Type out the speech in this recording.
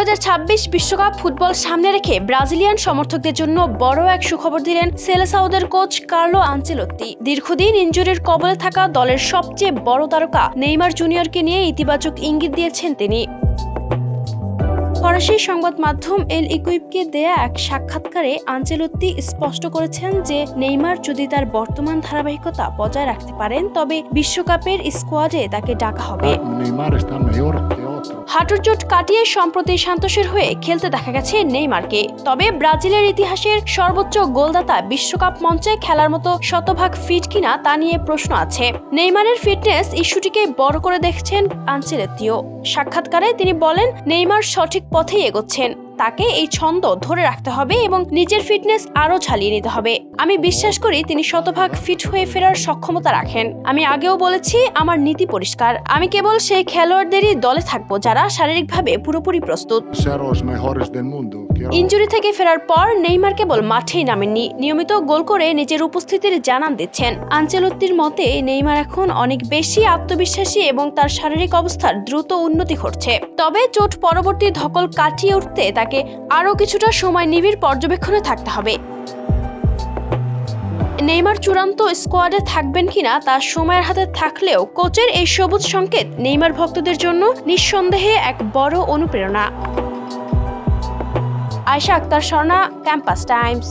2026 বিশ্বকাপ ফুটবল সামনে রেখে ব্রাজিলিয়ান সমর্থকদের জন্য বড় এক সুখবর দিলেন সেলেসাওদের কোচ কার্লো আনচেলত্তি। দীর্ঘদিন ইনজুরির কবলে থাকা দলের সবচেয়ে বড় তারকা নেইমার জুনিয়রকে নিয়ে ইতিবাচক ইঙ্গিত দিয়েছেন তিনি। ফরাসি সংবাদ মাধ্যম এল ইকুইপকে দেয়া এক সাক্ষাৎকারে আনচেলত্তি স্পষ্ট করেছেন যে নেইমার যদি তার বর্তমান ধারাবাহিকতা বজায় রাখতে পারেন তবে বিশ্বকাপের স্কোয়াডে তাকে ডাকা হবে। হাঁটুর চোট কাটিয়ে সম্প্রতি সান্তোসের হয়ে খেলতে দেখা গেছে নেইমারকে। তবে ব্রাজিলের ইতিহাসের সর্বোচ্চ গোলদাতা বিশ্বকাপ মঞ্চে খেলার মতো শতভাগ ফিট কিনা তা নিয়ে প্রশ্ন আছে। নেইমারের ফিটনেস ইস্যুটিকে বড় করে দেখছেন আনচেলত্তিও। সাক্ষাৎকারে তিনি বলেন, নেইমার সঠিক পথেই এগোচ্ছেন, তাকে এই ছন্দ ধরে রাখতে হবে এবং নিজের ফিটনেস আরো ঝালিয়ে নিতে হবে। আমি বিশ্বাস করি তিনি শতভাগ ফিট হয়ে ফেরার সক্ষমতা রাখেন। আমি আগেও বলেছি, আমার নীতি পরিষ্কার, আমি কেবল সেই খেলোয়াড়দেরই দলে থাকবো যারা শারীরিকভাবে পুরোপুরি প্রস্তুত। ইনজুরি থেকে ফেরার পর নেইমার কেবল মাঠেই নামেননি, নিয়মিত গোল করে নিজের উপস্থিতির জানান দিচ্ছেন। আনচেলত্তির মতে নেইমার এখন অনেক বেশি আত্মবিশ্বাসী এবং তার শারীরিক অবস্থার দ্রুত উন্নতি ঘটছে। তবে চোট পরবর্তী ধকল কাটিয়ে উঠতে তাকে আরও কিছুটা সময় নিবিড় পর্যবেক্ষণে থাকতে হবে। নেইমার চূড়ান্ত স্কোয়াডে থাকবেন কিনা তা সময়ের হাতে থাকলেও কোচের এই সবুজ সংকেত নেইমার ভক্তদের জন্য নিঃসন্দেহে এক বড় অনুপ্রেরণা। Ayesha Akter Swarna, campus Times.